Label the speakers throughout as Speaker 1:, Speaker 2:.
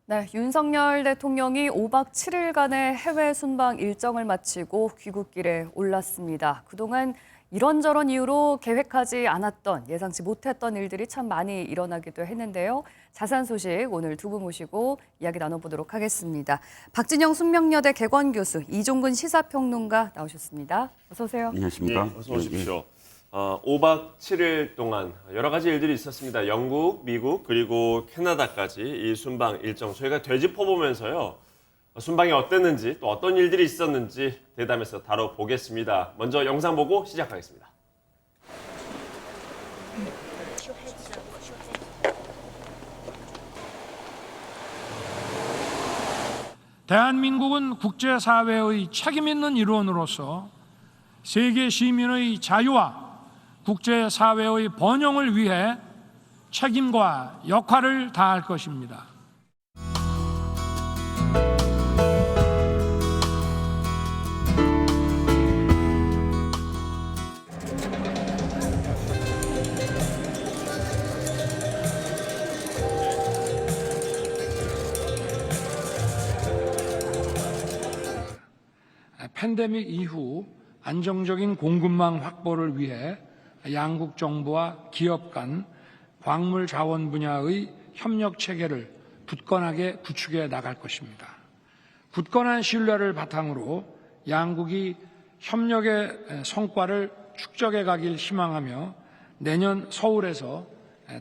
Speaker 1: 네, 윤석열 대통령이 5박 7일간의 해외 순방 일정을 마치고 귀국길에 올랐습니다. 그동안 이런저런 이유로 계획하지 않았던, 예상치 못했던 일들이 참 많이 일어나기도 했는데요. 자세한 소식 오늘 두 분 모시고 이야기 나눠보도록 하겠습니다. 박진영 숙명여대 개관교수, 이종근 시사평론가 나오셨습니다. 어서 오세요.
Speaker 2: 안녕하십니까?
Speaker 3: 네, 어서 오십시오. 5박 7일 동안 여러 가지 일들이 있었습니다. 영국, 미국, 그리고 캐나다까지 이 순방 일정 저희가 되짚어보면서요. 순방이 어땠는지 또 어떤 일들이 있었는지 대담해서 다뤄보겠습니다. 먼저 영상 보고 시작하겠습니다.
Speaker 4: 대한민국은 국제사회의 책임 있는 일원으로서 세계 시민의 자유와 국제사회의 번영을 위해 책임과 역할을 다할 것입니다. 팬데믹 이후 안정적인 공급망 확보를 위해 양국 정부와 기업 간 광물 자원 분야의 협력 체계를 굳건하게 구축해 나갈 것입니다. 굳건한 신뢰를 바탕으로 양국이 협력의 성과를 축적해 가길 희망하며 내년 서울에서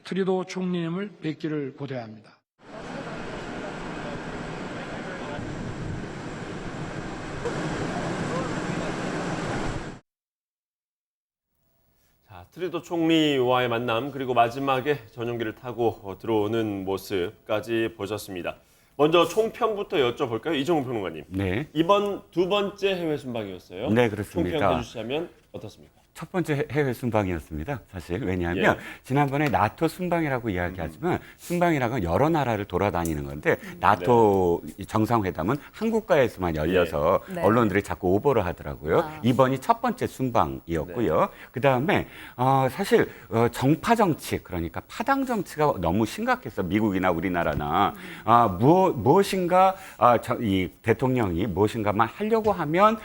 Speaker 4: 트루도 총리님을 뵙기를 고대합니다.
Speaker 3: 트루도 총리와의 만남 그리고 마지막에 전용기를 타고 들어오는 모습까지 보셨습니다. 먼저 총평부터 여쭤볼까요? 이종훈 평론가님.
Speaker 2: 네.
Speaker 3: 이번 두 번째 해외 순방이었어요.
Speaker 2: 네, 그렇습니다.
Speaker 3: 총평해 주시자면 어떻습니까?
Speaker 2: 첫 번째 해외 순방이었습니다. 사실 왜냐하면 지난번에 나토 순방이라고 이야기하지만 순방이라는 건 여러 나라를 돌아다니는 건데 나토 정상회담은 한국가에서만 열려서
Speaker 1: 네.
Speaker 2: 언론들이 자꾸 오보를 하더라고요. 이번이 첫 번째 순방이었고요. 그다음에 사실 정파 정치 그러니까 파당 정치가 너무 심각해서 미국이나 우리나라나 무엇인가 이 대통령이 무엇인가만 하려고 하면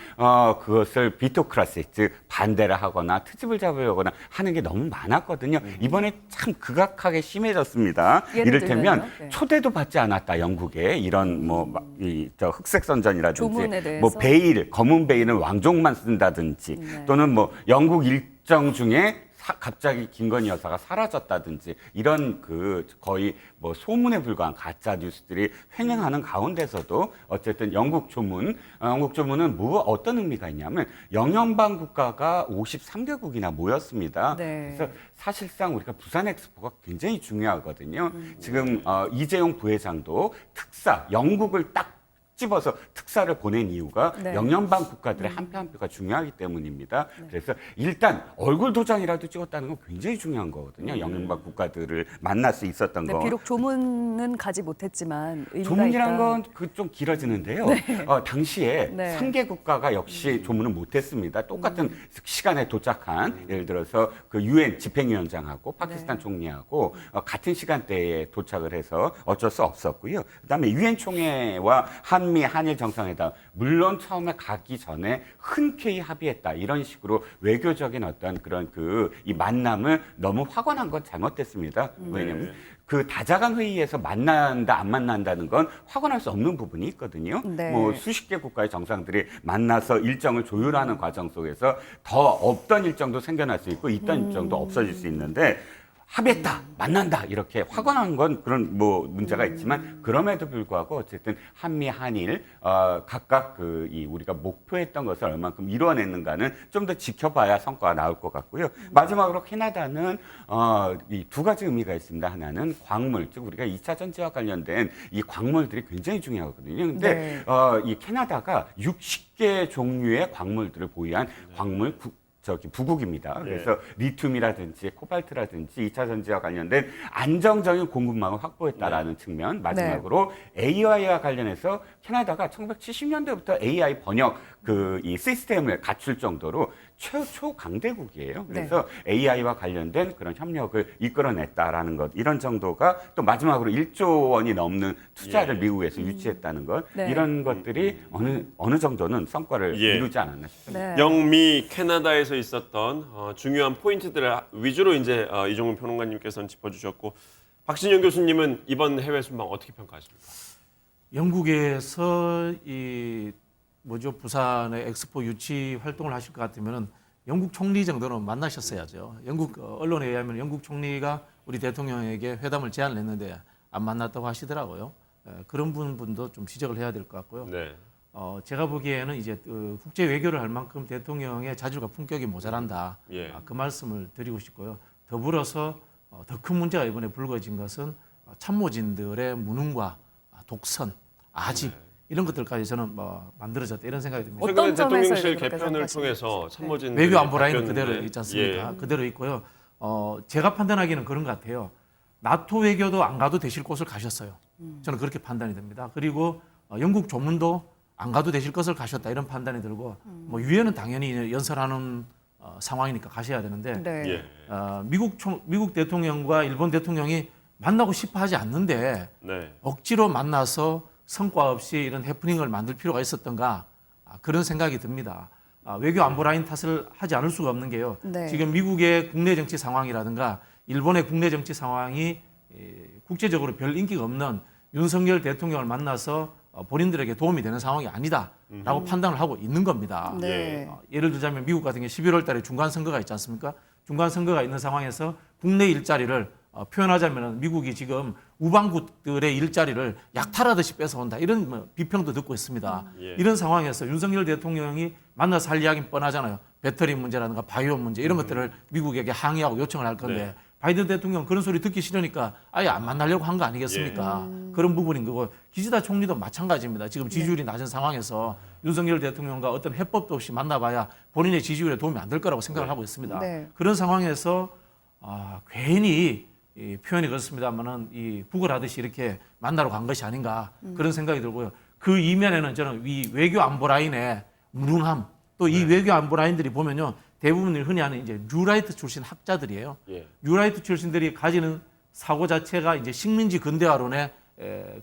Speaker 2: 그것을 비토크라시 즉 반대를 하거나 트집을 잡으려거나 하는 게 너무 많았거든요. 이번에 참 극악하게 심해졌습니다. 이를테면
Speaker 1: 네.
Speaker 2: 초대도 받지 않았다. 영국에 이런 흑색 선전이라든지
Speaker 1: 조문에 대해서.
Speaker 2: 베일 검은 베일은 왕족만 쓴다든지 또는 영국 일정 중에 갑자기 김건희 여사가 사라졌다든지 이런 거의 소문에 불과한 가짜 뉴스들이 횡행하는 가운데서도 어쨌든 영국 조문은 어떤 의미가 있냐면 영연방 국가가 53개국이나 모였습니다.
Speaker 1: 네.
Speaker 2: 그래서 사실상 우리가 부산 엑스포가 굉장히 중요하거든요. 지금 이재용 부회장도 특사 영국을 딱 집어서 특사를 보낸 이유가
Speaker 1: 네.
Speaker 2: 영연방 국가들의 한 표 한 표가 중요하기 때문입니다. 그래서 일단 얼굴 도장이라도 찍었다는 건 굉장히 중요한 거거든요. 영연방 국가들을 만날 수 있었던
Speaker 1: 네,
Speaker 2: 거.
Speaker 1: 비록 조문은 가지 못했지만 의미가
Speaker 2: 조문이란
Speaker 1: 있다.
Speaker 2: 건 좀 길어지는데요. 당시에
Speaker 1: 네.
Speaker 2: 3개 국가가 역시 조문을 못했습니다. 똑같은 시간에 도착한 예를 들어서 그 UN 집행위원장하고 파키스탄 총리하고 같은 시간대에 도착을 해서 어쩔 수 없었고요. 그다음에 UN 총회와 한미 한일 정상회담 물론 처음에 가기 전에 흔쾌히 합의했다 이런 식으로 외교적인 어떤 그런 이 만남을 너무 확언한 건 잘못됐습니다. 왜냐하면 그 다자간 회의에서 만난다 안 만난다는 건 확언할 수 없는 부분이 있거든요.
Speaker 1: 네.
Speaker 2: 수십 개 국가의 정상들이 만나서 일정을 조율하는 과정 속에서 더 없던 일정도 생겨날 수 있고 있던 일정도 없어질 수 있는데 합의했다, 만난다 이렇게 확언한 건 그런 문제가 있지만 그럼에도 불구하고 어쨌든 한미 한일 각각 우리가 목표했던 것을 얼만큼 이루어냈는가는 좀 더 지켜봐야 성과가 나올 것 같고요. 마지막으로 캐나다는 이 두 가지 의미가 있습니다. 하나는 광물, 즉 우리가 2차 전지와 관련된 이 광물들이 굉장히 중요하거든요. 근데 이 캐나다가 60개 종류의 광물들을 보유한 광물 저기 부국입니다. 그래서 리튬이라든지 코발트라든지 2차 전지와 관련된 안정적인 공급망을 확보했다라는 측면. 마지막으로 AI와 관련해서 캐나다가 1970년대부터 AI 번역 이 시스템을 갖출 정도로 최초 강대국이에요. 그래서 AI와 관련된 그런 협력을 이끌어냈다라는 것, 이런 정도가 또 마지막으로 1조 원이 넘는 투자를 미국에서 유치했다는 것, 이런 것들이 어느 정도는 성과를 이루지 않았나 싶습니다.
Speaker 3: 영미 캐나다에서 있었던 중요한 포인트들을 위주로 이제 이종훈 평론가님께서는 짚어주셨고, 박신영 교수님은 이번 해외 순방 어떻게 평가하십니까?
Speaker 5: 영국에서 부산의 엑스포 유치 활동을 하실 것 같으면은 영국 총리 정도는 만나셨어야죠. 영국 언론에 의하면 영국 총리가 우리 대통령에게 회담을 제안을 했는데 안 만났다고 하시더라고요. 그런 분도 좀 지적을 해야 될 것 같고요. 제가 보기에는 이제 국제 외교를 할 만큼 대통령의 자질과 품격이 모자란다. 그 말씀을 드리고 싶고요. 더불어서 더 큰 문제가 이번에 불거진 것은 참모진들의 무능과 독선, 아집 이런 것들까지 저는 만들어졌다 이런 생각이 듭니다.
Speaker 3: 최근에
Speaker 1: 어떤
Speaker 3: 대통령실
Speaker 1: 점에서 이렇게
Speaker 3: 개편을
Speaker 1: 생각하십니까?
Speaker 3: 통해서 참모진
Speaker 5: 외교 안보 라인은 그대로 있지 않습니까? 그대로 있고요. 제가 판단하기에는 그런 것 같아요. 나토 외교도 안 가도 되실 곳을 가셨어요. 저는 그렇게 판단이 됩니다. 그리고 영국 조문도 안 가도 되실 것을 가셨다 이런 판단이 들고 유엔은 당연히 연설하는 상황이니까 가셔야 되는데 미국 대통령과 일본 대통령이 만나고 싶어 하지 않는데 억지로 만나서 성과 없이 이런 해프닝을 만들 필요가 있었던가 그런 생각이 듭니다. 외교 안보 라인 탓을 하지 않을 수가 없는 게요. 지금 미국의 국내 정치 상황이라든가 일본의 국내 정치 상황이 국제적으로 별 인기가 없는 윤석열 대통령을 만나서 본인들에게 도움이 되는 상황이 아니다라고 판단을 하고 있는 겁니다. 예를 들자면 미국 같은 경우 11월 달에 중간 선거가 있지 않습니까? 중간 선거가 있는 상황에서 국내 일자리를 표현하자면 미국이 지금 우방국들의 일자리를 약탈하듯이 뺏어온다 이런 비평도 듣고 있습니다. 이런 상황에서 윤석열 대통령이 만나서 할 이야기는 뻔하잖아요. 배터리 문제라든가 바이오 문제 이런 것들을 미국에게 항의하고 요청을 할 건데 바이든 대통령 그런 소리 듣기 싫으니까 아예 안 만나려고 한 거 아니겠습니까? 그런 부분인 거고 기시다 총리도 마찬가지입니다. 지금 지지율이 낮은 상황에서 윤석열 대통령과 어떤 해법도 없이 만나봐야 본인의 지지율에 도움이 안 될 거라고 생각을 하고 있습니다. 그런 상황에서 괜히 표현이 그렇습니다만은 구걸하듯이 이렇게 만나러 간 것이 아닌가 그런 생각이 들고요. 그 이면에는 저는 이 외교 안보 라인의 무능함 또 이 외교 안보 라인들이 보면요 대부분 흔히 하는 이제 뉴라이트 출신 학자들이에요. 뉴라이트 출신들이 가지는 사고 자체가 이제 식민지 근대화론에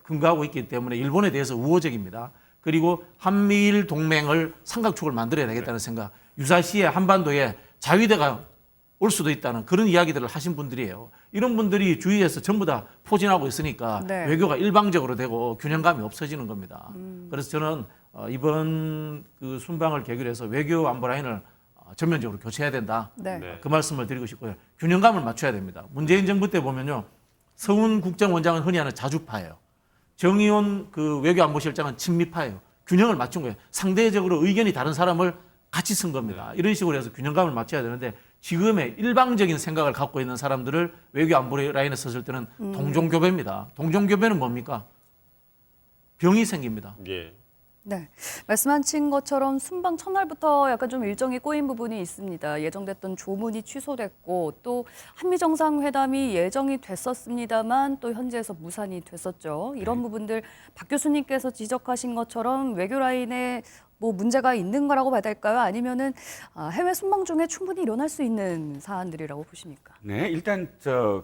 Speaker 5: 근거하고 있기 때문에 일본에 대해서 우호적입니다. 그리고 한미일 동맹을 삼각축을 만들어야 되겠다는 생각, 유사시에 한반도에 자위대가 올 수도 있다는 그런 이야기들을 하신 분들이에요. 이런 분들이 주위에서 전부 다 포진하고 있으니까 외교가 일방적으로 되고 균형감이 없어지는 겁니다. 그래서 저는 이번 그 순방을 계기로 해서 외교 안보 라인을 전면적으로 교체해야 된다. 그 말씀을 드리고 싶고요. 균형감을 맞춰야 됩니다. 문재인 정부 때 보면요. 서훈 국정원장은 흔히 하는 자주파예요. 정의원 그 외교안보실장은 친미파예요. 균형을 맞춘 거예요. 상대적으로 의견이 다른 사람을 같이 쓴 겁니다. 이런 식으로 해서 균형감을 맞춰야 되는데 지금의 일방적인 생각을 갖고 있는 사람들을 외교 안보 라인에 섰을 때는 동종교배입니다. 동종교배는 뭡니까? 병이 생깁니다.
Speaker 1: 말씀하신 것처럼 순방 첫날부터 약간 좀 일정이 꼬인 부분이 있습니다. 예정됐던 조문이 취소됐고 또 한미 정상회담이 예정이 됐었습니다만 또 현지에서 무산이 됐었죠. 이런 부분들 박 교수님께서 지적하신 것처럼 외교 라인에 문제가 있는 거라고 봐야 될까요? 아니면은 해외 순방 중에 충분히 일어날 수 있는 사안들이라고 보십니까?
Speaker 2: 네, 일단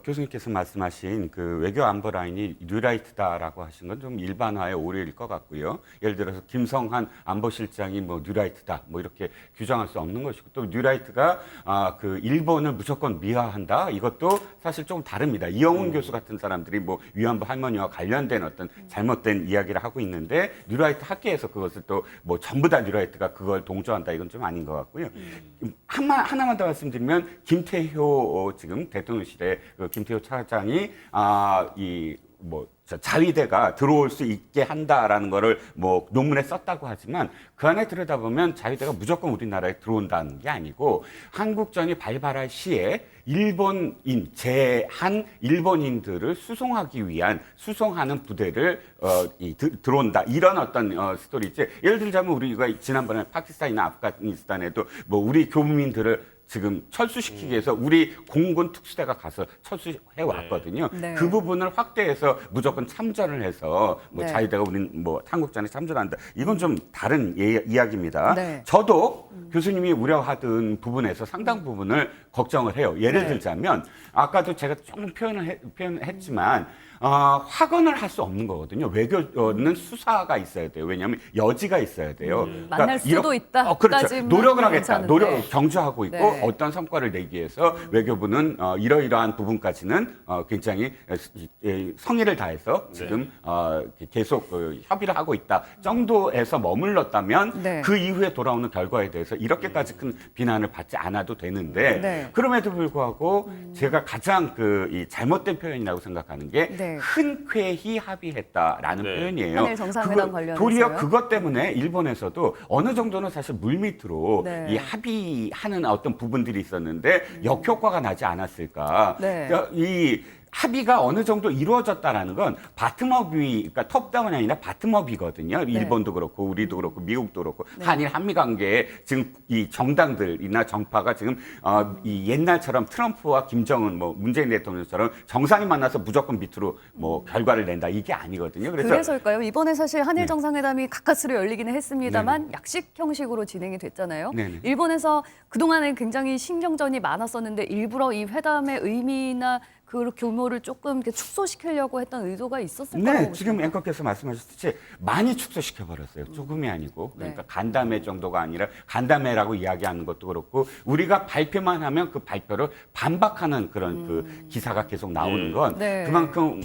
Speaker 2: 교수님께서 말씀하신 그 외교 안보 라인이 뉴라이트다라고 하신 건 좀 일반화의 오류일 것 같고요. 예를 들어서 김성한 안보실장이 뉴라이트다 이렇게 규정할 수 없는 것이고 또 뉴라이트가 그 일본을 무조건 미화한다 이것도 사실 좀 다릅니다. 이영훈 교수 같은 사람들이 위안부 할머니와 관련된 어떤 잘못된 이야기를 하고 있는데 뉴라이트 학계에서 그것을 또 전부 다 뉴라이트가 그걸 동조한다 이건 좀 아닌 것 같고요. 하나만 더 말씀드리면 김태효 지금 대통령실의 김태효 차장이 이 자위대가 들어올 수 있게 한다라는 거를 뭐 논문에 썼다고 하지만 그 안에 들여다보면 자위대가 무조건 우리나라에 들어온다는 게 아니고 한국전이 발발할 시에 일본인 제한 일본인들을 수송하기 위한 수송하는 부대를 들어온다 이런 어떤 스토리지. 예를 들자면 우리가 지난번에 파키스탄이나 아프가니스탄에도 뭐 우리 교민들을 지금 철수시키기 위해서 우리 공군 특수대가 가서 철수해 왔거든요.
Speaker 1: 네.
Speaker 2: 그 부분을 확대해서 무조건 참전을 해서 뭐
Speaker 1: 네.
Speaker 2: 자위대가 우린 뭐 한국전에 참전한다. 이건 좀 다른 이야기입니다.
Speaker 1: 네.
Speaker 2: 저도 교수님이 우려하던 부분에서 상당 부분을 걱정을 해요. 예를
Speaker 1: 네.
Speaker 2: 들자면 아까도 제가 조금 표현했지만 확언을 할 수 없는 거거든요. 외교는 수사가 있어야 돼요. 왜냐하면 여지가 있어야 돼요.
Speaker 1: 만날 수도 있다.
Speaker 2: 그렇죠.
Speaker 1: 까지만
Speaker 2: 노력을 하겠다.
Speaker 1: 괜찮은데.
Speaker 2: 노력 경주하고 있고
Speaker 1: 네.
Speaker 2: 어떤 성과를 내기 위해서 외교부는 이러이러한 부분까지는 굉장히 성의를 다해서 지금 계속 협의를 하고 있다 정도에서 머물렀다면
Speaker 1: 네.
Speaker 2: 그 이후에 돌아오는 결과에 대해서 이렇게까지 큰 비난을 받지 않아도 되는데
Speaker 1: 네.
Speaker 2: 그럼에도 불구하고 제가 가장 이 잘못된 표현이라고 생각하는 게
Speaker 1: 네.
Speaker 2: 흔쾌히 합의했다라는
Speaker 3: 네.
Speaker 2: 표현이에요.
Speaker 1: 한일 정상회담
Speaker 2: 그거-
Speaker 1: 관련해서요?
Speaker 2: 도리어 그것 때문에 일본에서도 어느 정도는 사실 물밑으로
Speaker 1: 네.
Speaker 2: 이 합의하는 어떤 부분들이 있었는데 역효과가 나지 않았을까.
Speaker 1: 네.
Speaker 2: 그러니까 이 합의가 어느 정도 이루어졌다라는 건 바텀업이, 그러니까 톱다운이 아니라 바텀업이거든요. 일본도 그렇고, 우리도 그렇고, 미국도 그렇고,
Speaker 1: 네.
Speaker 2: 한일 한미 관계에 지금 이 정당들이나 정파가 지금 이 옛날처럼 트럼프와 김정은, 뭐 문재인 대통령처럼 정상이 만나서 무조건 밑으로 뭐 결과를 낸다 이게 아니거든요.
Speaker 1: 그래서일까요? 이번에 사실 한일
Speaker 2: 네.
Speaker 1: 정상회담이 가까스로 열리기는 했습니다만 약식 형식으로 진행이 됐잖아요.
Speaker 2: 네네.
Speaker 1: 일본에서 그동안은 굉장히 신경전이 많았었는데 일부러 이 회담의 의미나 그 규모를 조금 이렇게 축소시키려고 했던 의도가 있었을 거라고
Speaker 2: 네, 지금 앵커께서 말씀하셨듯이 많이 축소시켜버렸어요. 조금이 아니고. 그러니까
Speaker 1: 네.
Speaker 2: 간담회 정도가 아니라 간담회라고 이야기하는 것도 그렇고 우리가 발표만 하면 그 발표를 반박하는 그런 그 기사가 계속 나오는 건
Speaker 1: 네.
Speaker 2: 그만큼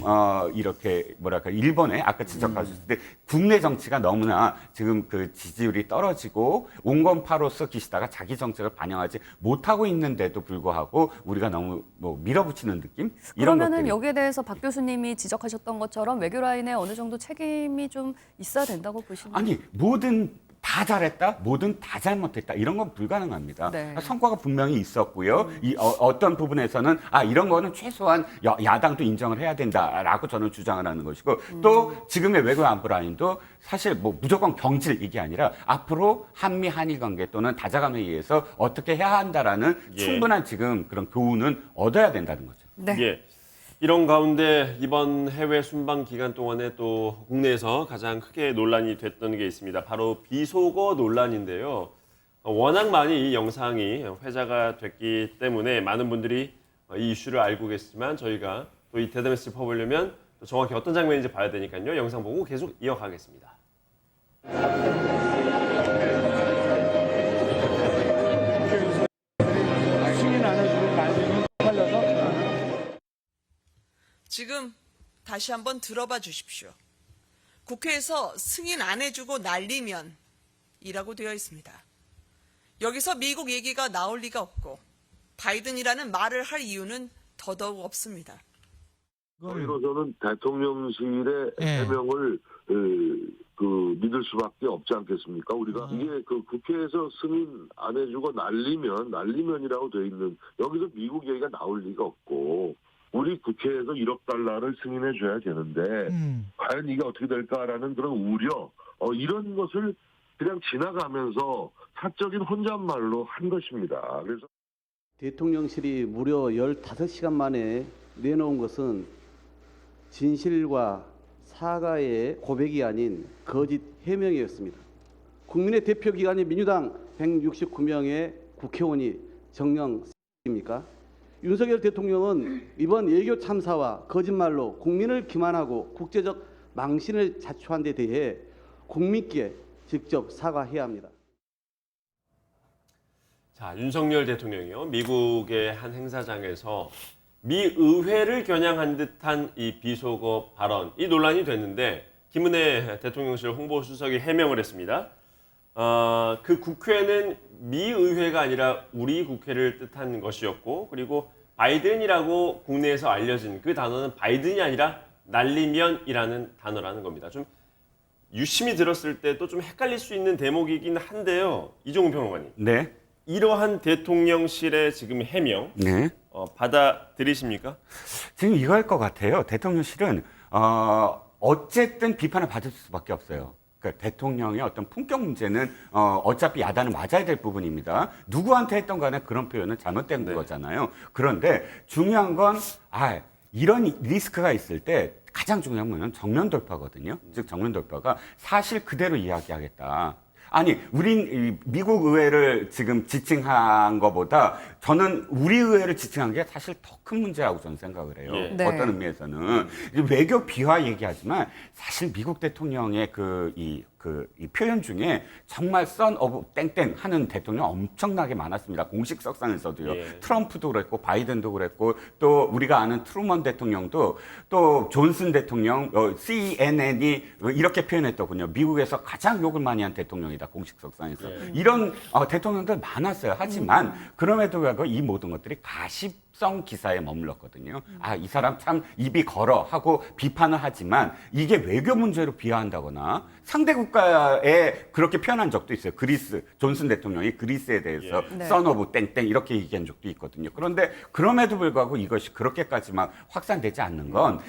Speaker 2: 이렇게 뭐랄까 일본에 아까 지적하셨을 때 국내 정치가 너무나 지금 그 지지율이 떨어지고 온건파로서 기시다가 자기 정책을 반영하지 못하고 있는데도 불구하고 우리가 너무 뭐 밀어붙이는 느낌? 이런
Speaker 1: 그러면은
Speaker 2: 것들이.
Speaker 1: 여기에 대해서 박 교수님이 지적하셨던 것처럼 외교 라인에 어느 정도 책임이 좀 있어야 된다고 보시나요?
Speaker 2: 아니 뭐든 다 잘했다, 뭐든 다 잘못했다 이런 건 불가능합니다.
Speaker 1: 네.
Speaker 2: 성과가 분명히 있었고요. 어떤 부분에서는 이런 거는 최소한 야당도 인정을 해야 된다라고 저는 주장을 하는 것이고 또 지금의 외교 안보 라인도 사실 뭐 무조건 경질 이게 아니라 앞으로 한미 한일 관계 또는 다자간 회의에서 어떻게 해야 한다라는
Speaker 3: 예.
Speaker 2: 충분한 지금 그런 교훈은 얻어야 된다는 거죠.
Speaker 1: 네.
Speaker 3: 예. 이런 가운데 이번 해외 순방 기간 동안에 또 국내에서 가장 크게 논란이 됐던 게 있습니다. 바로 비속어 논란인데요. 워낙 많이 이 영상이 회자가 됐기 때문에 많은 분들이 이 이슈를 알고 계시지만 저희가 또 이 대담에서 짚어보려면 또 정확히 어떤 장면인지 봐야 되니까요. 영상 보고 계속 이어가겠습니다.
Speaker 6: 지금 다시 한번 들어봐 주십시오. 국회에서 승인 안 해주고 날리면 이라고 되어 있습니다. 여기서 미국 얘기가 나올 리가 없고 바이든이라는 말을 할 이유는 더더욱 없습니다.
Speaker 7: 저희로서는 대통령실의
Speaker 5: 예.
Speaker 7: 해명을 믿을 수밖에 없지 않겠습니까? 우리가 이게 그 국회에서 승인 안 해주고 날리면이라고 돼 있는 여기서 미국 얘기가 나올 리가 없고 우리 국회에서 1억 달러를 승인해 줘야 되는데 과연 이게 어떻게 될까라는 그런 우려 이런 것을 그냥 지나가면서 사적인 혼잣말로 한 것입니다. 그래서
Speaker 8: 대통령실이 무려 15시간 만에 내놓은 것은 진실과 사과의 고백이 아닌 거짓 해명이었습니다. 국민의 대표기관인 민주당 169명의 국회의원이 정령입니까? 윤석열 대통령은 이번 외교 참사와 거짓말로 국민을 기만하고 국제적 망신을 자초한 데 대해 국민께 직접 사과해야 합니다.
Speaker 3: 자, 윤석열 대통령이요. 미국의 한 행사장에서 미 의회를 겨냥한 듯한 이 비속어 발언, 이 논란이 됐는데 김은혜 대통령실 홍보수석이 해명을 했습니다. 그 국회는 미 의회가 아니라 우리 국회를 뜻한 것이었고 그리고 바이든이라고 국내에서 알려진 그 단어는 바이든이 아니라 날리면이라는 단어라는 겁니다. 좀 유심히 들었을 때도 좀 헷갈릴 수 있는 대목이긴 한데요. 이종훈 평론가님.
Speaker 2: 네.
Speaker 3: 이러한 대통령실의 지금 해명
Speaker 2: 네.
Speaker 3: 받아들이십니까?
Speaker 2: 지금 이거일 것 같아요. 대통령실은 어쨌든 비판을 받을 수밖에 없어요. 그러니까 대통령의 어떤 품격 문제는 어차피 야단은 맞아야 될 부분입니다. 누구한테 했던 간에 그런 표현은 잘못된 거잖아요. 그런데 중요한 건 이런 리스크가 있을 때 가장 중요한 거는 정면 돌파거든요. 즉 정면 돌파가 사실 그대로 이야기하겠다. 아니, 우린 이 미국 의회를 지금 지칭한 것보다 저는 우리 의회를 지칭한 게 사실 더 큰 문제라고 저는 생각을 해요.
Speaker 3: 예.
Speaker 1: 네.
Speaker 2: 어떤 의미에서는 외교 비화 얘기하지만 사실 미국 대통령의 이 표현 중에 정말 선 오브 땡땡 하는 대통령 엄청나게 많았습니다. 공식 석상에서도요.
Speaker 3: 예.
Speaker 2: 트럼프도 그랬고 바이든도 그랬고 또 우리가 아는 트루먼 대통령도 또 존슨 대통령 CNN이 이렇게 표현했더군요. 미국에서 가장 욕을 많이 한 대통령이다. 공식 석상에서. 이런 대통령들 많았어요. 하지만 그럼에도 불구하고 이 모든 것들이 가십성 기사에 머물렀거든요. 이 사람 참 입이 걸어 하고 비판을 하지만 이게 외교 문제로 비하한다거나 상대 국가에 그렇게 표현한 적도 있어요. 그리스, 존슨 대통령이 그리스에 대해서
Speaker 1: 네.
Speaker 2: 선 오브 땡땡 이렇게 얘기한 적도 있거든요. 그런데 그럼에도 불구하고 이것이 그렇게까지 막 확산되지 않는 건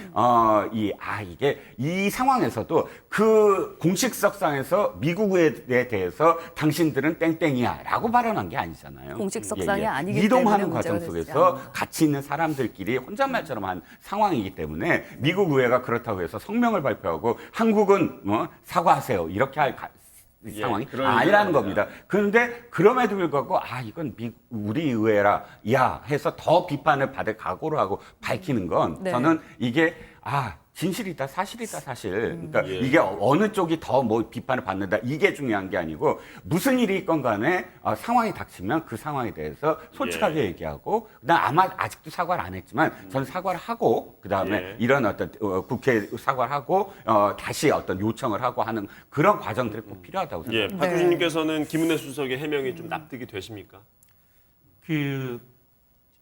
Speaker 2: 이게 이 상황에서도 그 공식석상에서 미국에 대해서 당신들은 땡땡이야라고 발언한 게 아니잖아요.
Speaker 1: 공식석상이 아니기 때문에
Speaker 2: 이동하는
Speaker 1: 문제가
Speaker 2: 과정
Speaker 1: 되지
Speaker 2: 속에서
Speaker 1: 않나.
Speaker 2: 같이 있는 사람들끼리 혼잣말처럼 한 상황이기 때문에 미국 의회가 그렇다고 해서 성명을 발표하고 한국은 사과하세요 이렇게 할 상황이
Speaker 3: 그런
Speaker 2: 아니라는
Speaker 3: 의미는
Speaker 2: 겁니다. 그런데 그럼에도 불구하고 이건 우리 의회라 해서 더 비판을 받을 각오를 하고 밝히는 건
Speaker 1: 네.
Speaker 2: 저는 이게 진실이다, 사실이다, 사실. 그러니까
Speaker 3: 예.
Speaker 2: 이게 어느 쪽이 더 비판을 받는다 이게 중요한 게 아니고 무슨 일이 있건 간에 상황이 닥치면 그 상황에 대해서 솔직하게 얘기하고 그다음 아마 아직도 사과를 안 했지만 저는 사과를 하고 그다음에 이런 어떤 국회 사과를 하고 다시 어떤 요청을 하고 하는 그런 과정들이 꼭 필요하다고
Speaker 3: 예,
Speaker 2: 생각합니다.
Speaker 3: 박 교수님께서는 김은혜 수석의 해명이 좀 납득이 되십니까?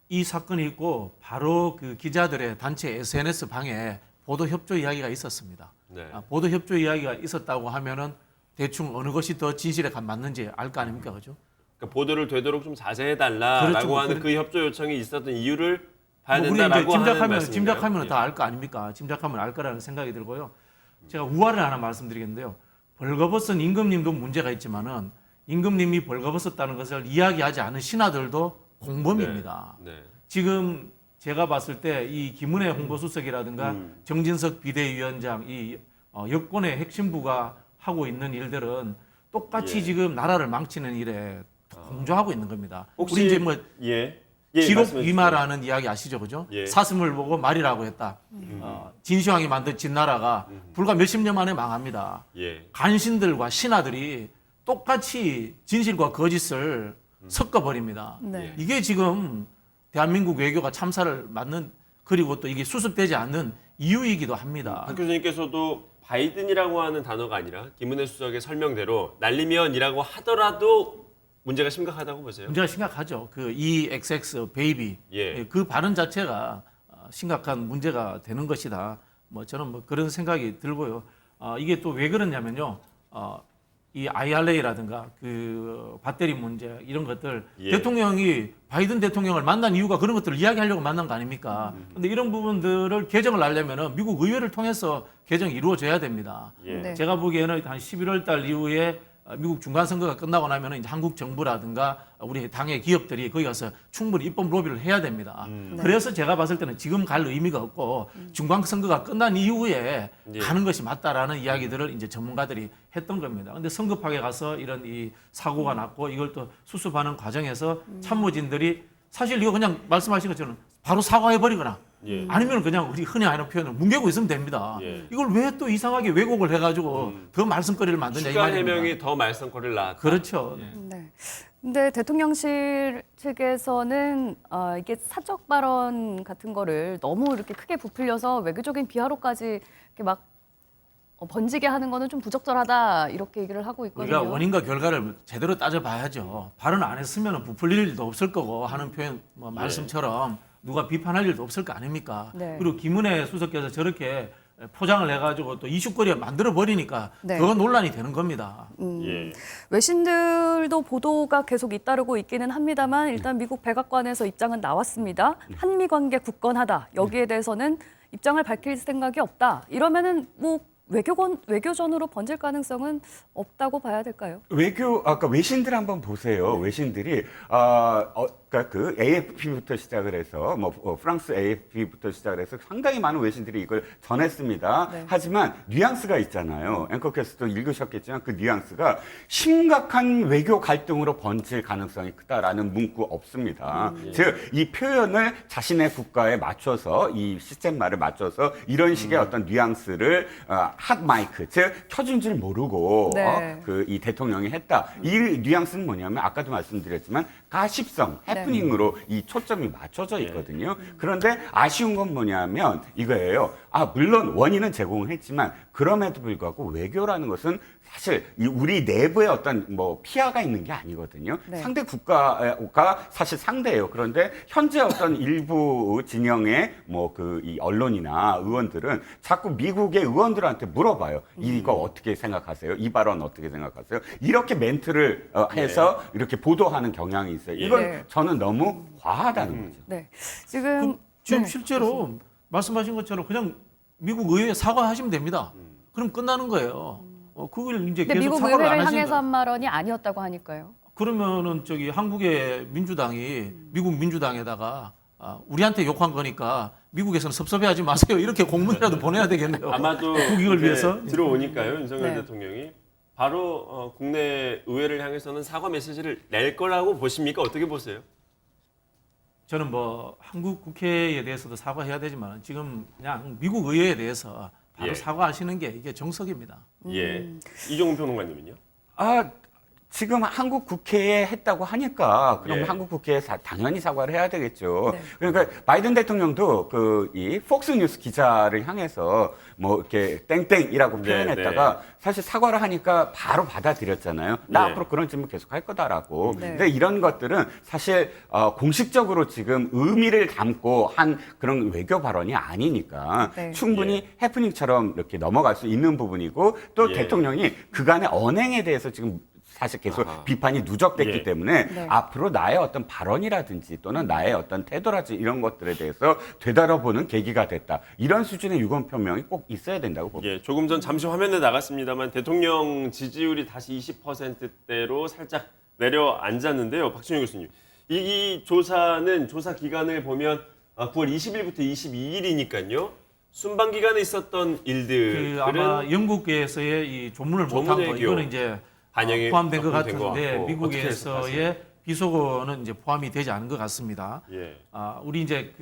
Speaker 5: 이 사건이 있고 바로 그 기자들의 단체 SNS 방에 보도 협조 이야기가 있었습니다.
Speaker 3: 네.
Speaker 5: 보도 협조 이야기가 있었다고 하면은 대충 어느 것이 더 진실에 맞는지 알 거 아닙니까, 그죠?
Speaker 3: 그러니까 보도를 되도록 좀 자제해달라라고
Speaker 5: 그렇죠.
Speaker 3: 하는 그 협조 요청이 있었던 이유를 봐야
Speaker 5: 우리가 이제
Speaker 3: 된다라고 하는 말씀인가요?
Speaker 5: 짐작하면
Speaker 3: 예.
Speaker 5: 다 알 거 아닙니까? 짐작하면 알 거라는 생각이 들고요. 제가 우화를 하나 말씀드리겠는데요. 벌거벗은 임금님도 문제가 있지만은 임금님이 벌거벗었다는 것을 이야기하지 않은 신하들도 공범입니다.
Speaker 3: 네.
Speaker 5: 지금 제가 봤을 때 이 김은혜 홍보수석이라든가 정진석 비대위원장 이 여권의 핵심부가 하고 있는 일들은 똑같이
Speaker 3: 예.
Speaker 5: 지금 나라를 망치는 일에 공조하고 있는 겁니다.
Speaker 3: 혹시
Speaker 5: 우리 이제 뭐 지록
Speaker 3: 말씀해 주세요.
Speaker 5: 위마라는 이야기 아시죠, 그죠?
Speaker 3: 예.
Speaker 5: 사슴을 보고 말이라고 했다. 진시황이 만든 진나라가 불과 몇십 년 만에 망합니다.
Speaker 3: 예.
Speaker 5: 간신들과 신하들이 똑같이 진실과 거짓을 섞어버립니다.
Speaker 1: 네.
Speaker 5: 이게 지금 대한민국 외교가 참사를 맞는 그리고 또 이게 수습되지 않는 이유이기도 합니다.
Speaker 3: 박 교수님께서도 바이든이라고 하는 단어가 아니라 김은혜 수석의 설명대로 날리면이라고 하더라도 문제가 심각하다고 보세요.
Speaker 5: 문제가 심각하죠. 그 EXX 베이비
Speaker 3: 예.
Speaker 5: 그 발언 자체가 심각한 문제가 되는 것이다. 저는 그런 생각이 들고요. 이게 또 왜 그러냐면요. 이 IRA라든가 그 배터리 문제 이런 것들
Speaker 3: 예.
Speaker 5: 대통령이 바이든 대통령을 만난 이유가 그런 것들을 이야기하려고 만난 거 아닙니까? 그런데 이런 부분들을 개정을 하려면은 미국 의회를 통해서 개정이 이루어져야 됩니다.
Speaker 3: 예.
Speaker 1: 네.
Speaker 5: 제가 보기에는 한 11월 달 이후에 미국 중간 선거가 끝나고 나면은 이제 한국 정부라든가 우리 당의 기업들이 거기 가서 충분히 입법 로비를 해야 됩니다. 그래서 제가 봤을 때는 지금 갈 의미가 없고 중간 선거가 끝난 이후에
Speaker 3: 예.
Speaker 5: 가는 것이 맞다라는 이야기들을 이제 전문가들이 했던 겁니다. 근데 성급하게 가서 이런 이 사고가 났고 이걸 또 수습하는 과정에서 참모진들이 사실 이거 그냥 말씀하신 것처럼 바로 사과해 버리거나
Speaker 3: 예.
Speaker 5: 아니면 그냥 우리 흔히 하는 표현을 뭉개고 있으면 됩니다.
Speaker 3: 예.
Speaker 5: 이걸 왜 또 이상하게 왜곡을 해가지고 더 말씀거리를 만드냐 이
Speaker 3: 추가
Speaker 5: 말입니다.
Speaker 3: 해명이 더 말썽거리를 낳았다.
Speaker 5: 그렇죠.
Speaker 1: 네. 근데 대통령실 측에서는 이게 사적 발언 같은 거를 너무 이렇게 크게 부풀려서 외교적인 비하로까지 이렇게 막 번지게 하는 거는 좀 부적절하다 이렇게 얘기를 하고 있거든요.
Speaker 5: 우리가 원인과 결과를 제대로 따져봐야죠. 발언 안 했으면 부풀릴 일도 없을 거고 하는 표현 말씀처럼 누가 비판할 일도 없을 거 아닙니까?
Speaker 1: 네.
Speaker 5: 그리고 김은혜 수석께서 저렇게 포장을 해가지고 또 이슈거리에 만들어 버리니까
Speaker 1: 네.
Speaker 5: 그거 논란이 되는 겁니다.
Speaker 3: 예.
Speaker 1: 외신들도 보도가 계속 잇따르고 있기는 합니다만 일단 미국 백악관에서 입장은 나왔습니다. 한미 관계 굳건하다. 여기에 대해서는 입장을 밝힐 생각이 없다. 이러면은 뭐 외교전으로 번질 가능성은 없다고 봐야 될까요?
Speaker 2: 아까 외신들 한번 보세요. 외신들이 그러니까 그 AFP부터 시작을 해서 프랑스 AFP부터 시작을 해서 상당히 많은 외신들이 이걸 전했습니다.
Speaker 1: 네.
Speaker 2: 하지만 뉘앙스가 있잖아요. 앵커께서도 읽으셨겠지만 그 뉘앙스가 심각한 외교 갈등으로 번질 가능성이 크다라는 문구 없습니다. 즉 이 표현을 자신의 국가에 맞춰서 이 시스템말을 맞춰서 이런 식의 어떤 뉘앙스를 핫 마이크, 즉 켜준 줄 모르고
Speaker 1: 네.
Speaker 2: 이 대통령이 했다. 이 뉘앙스는 뭐냐면 아까도 말씀드렸지만 가십성, 해프닝으로 이 초점이 맞춰져 있거든요. 그런데 아쉬운 건 뭐냐면 이거예요. 물론 원인은 제공했지만 그럼에도 불구하고 외교라는 것은 사실 우리 내부에 어떤 피하가 있는 게 아니거든요.
Speaker 1: 네.
Speaker 2: 상대 국가가 사실 상대예요. 그런데 현재 어떤 일부 진영의 이 언론이나 의원들은 자꾸 미국의 의원들한테 물어봐요. 이거 어떻게 생각하세요? 이 발언 어떻게 생각하세요? 이렇게 멘트를 해서 이렇게 보도하는 경향이 있어요. 이건
Speaker 1: 네.
Speaker 2: 저는 너무 과하다는 거죠.
Speaker 1: 네. 지금
Speaker 5: 지금
Speaker 1: 네.
Speaker 5: 실제로 말씀하신 것처럼 그냥 미국 의회에 사과하시면 됩니다. 그럼 끝나는 거예요. 그걸 이제
Speaker 1: 근데
Speaker 5: 계속
Speaker 1: 미국
Speaker 5: 사과를 안
Speaker 1: 의회를
Speaker 5: 하시니까.
Speaker 1: 향해서 한 발언이 아니었다고 하니까요.
Speaker 5: 그러면은 한국의 민주당이 미국 민주당에다가 우리한테 욕한 거니까 미국에서는 섭섭해하지 마세요. 이렇게 공문이라도 보내야 되겠네요.
Speaker 3: 아마도
Speaker 5: 국익을
Speaker 3: 이제
Speaker 5: 위해서.
Speaker 3: 들어오니까요. 윤석열
Speaker 1: 네.
Speaker 3: 대통령이 바로 국내 의회를 향해서는 사과 메시지를 낼 거라고 보십니까? 어떻게 보세요?
Speaker 5: 저는 한국 국회에 대해서도 사과해야 되지만 지금 그냥 미국 의회에 대해서 바로
Speaker 3: 예.
Speaker 5: 사과하시는 게 이게 정석입니다.
Speaker 3: 예. 이종훈 평론가님은요?
Speaker 2: 지금 한국 국회에 했다고 하니까 그럼
Speaker 3: 예.
Speaker 2: 한국 국회에 당연히 사과를 해야 되겠죠.
Speaker 1: 네.
Speaker 2: 그러니까 바이든 대통령도 이 폭스뉴스 기자를 향해서 이렇게 땡땡이라고
Speaker 3: 네,
Speaker 2: 표현했다가 사실 사과를 하니까 바로 받아들였잖아요. 나
Speaker 3: 네.
Speaker 2: 앞으로 그런 질문 계속 할 거다라고.
Speaker 1: 네.
Speaker 2: 근데 이런 것들은 사실 공식적으로 지금 의미를 담고 한 그런 외교 발언이 아니니까
Speaker 1: 네.
Speaker 2: 충분히 해프닝처럼 이렇게 넘어갈 수 있는 부분이고 또
Speaker 3: 예.
Speaker 2: 대통령이 그간의 언행에 대해서 지금 사실 계속 비판이 누적됐기
Speaker 3: 예.
Speaker 2: 때문에
Speaker 1: 네.
Speaker 2: 앞으로 나의 어떤 발언이라든지 또는 나의 어떤 태도라든지 이런 것들에 대해서 되돌아보는 계기가 됐다. 이런 수준의 유감 표명이 꼭 있어야 된다고 봅니다.
Speaker 3: 예, 조금 전 잠시 화면에 나갔습니다만 대통령 지지율이 다시 20%대로 살짝 내려앉았는데요. 박준영 교수님, 이 조사는 조사 기간을 보면 9월 20일부터 22일이니까요. 순방 기간에 있었던 일들은
Speaker 5: 아마 영국에서의 이 조문을 못한
Speaker 3: 조문
Speaker 5: 거
Speaker 3: 외교.
Speaker 5: 이거는 이제
Speaker 3: 반영이
Speaker 5: 포함된 것
Speaker 3: 포함된 것
Speaker 5: 같은데
Speaker 3: 같고
Speaker 5: 미국에서의 비속어는 이제 포함이 되지 않은 것 같습니다.
Speaker 3: 예.
Speaker 5: 우리 이제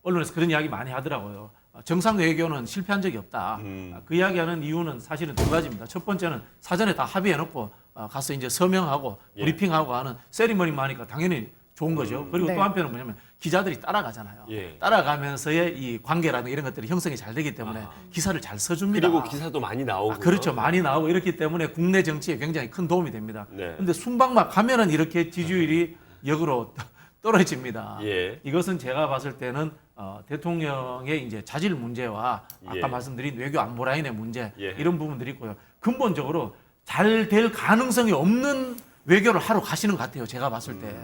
Speaker 5: 언론에서 그런 이야기 많이 하더라고요. 정상 외교는 실패한 적이 없다. 그 이야기하는 이유는 사실은 두 가지입니다. 첫 번째는 사전에 다 합의해놓고 가서 이제 서명하고
Speaker 3: 예.
Speaker 5: 브리핑하고 하는 세리머니만 하니까 당연히 좋은 거죠. 그리고
Speaker 1: 네.
Speaker 5: 또 한편은 뭐냐면 기자들이 따라가잖아요.
Speaker 3: 예.
Speaker 5: 따라가면서의 이 관계라든가 이런 것들이 형성이 잘 되기 때문에 기사를 잘 써줍니다.
Speaker 3: 그리고 기사도 많이 나오고
Speaker 5: 그렇죠. 많이 나오고 이렇기 때문에 국내 정치에 굉장히 큰 도움이 됩니다.
Speaker 3: 네.
Speaker 5: 그런데 순방막 가면은 이렇게 지지율이 역으로 떨어집니다.
Speaker 3: 예.
Speaker 5: 이것은 제가 봤을 때는 대통령의 이제 자질 문제와 아까
Speaker 3: 예.
Speaker 5: 말씀드린 외교 안보 라인의 문제
Speaker 3: 예.
Speaker 5: 이런 부분들이 있고요. 근본적으로 잘 될 가능성이 없는 외교를 하러 가시는 것 같아요. 제가 봤을 때.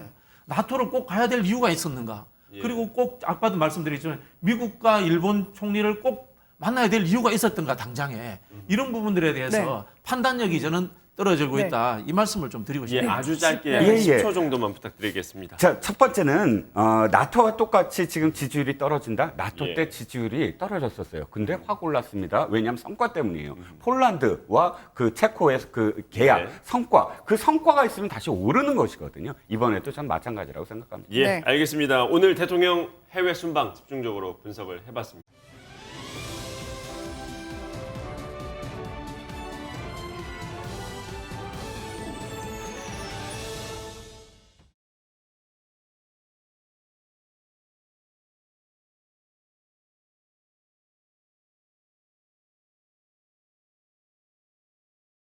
Speaker 5: 나토를 꼭 가야 될 이유가 있었는가?
Speaker 3: 예.
Speaker 5: 그리고 꼭 아까도 말씀드렸지만 미국과 일본 총리를 꼭 만나야 될 이유가 있었던가 당장에 이런 부분들에 대해서
Speaker 1: 네.
Speaker 5: 판단력이 저는 떨어지고
Speaker 1: 네.
Speaker 5: 있다. 이 말씀을 좀 드리고
Speaker 3: 예,
Speaker 5: 싶습니다.
Speaker 3: 아주 짧게
Speaker 2: 예, 예.
Speaker 3: 10초 정도만 부탁드리겠습니다.
Speaker 2: 자, 첫 번째는 나토와 똑같이 지금 지지율이 떨어진다. 나토
Speaker 3: 예.
Speaker 2: 때 지지율이 떨어졌었어요. 근데 확 올랐습니다. 왜냐하면 성과 때문이에요. 폴란드와 그 체코의 그 계약,
Speaker 3: 네.
Speaker 2: 성과, 그 성과가 있으면 다시 오르는 것이거든요. 이번에도 전 마찬가지라고 생각합니다.
Speaker 3: 예,
Speaker 1: 네.
Speaker 3: 알겠습니다. 오늘 대통령 해외 순방 집중적으로 분석을 해봤습니다.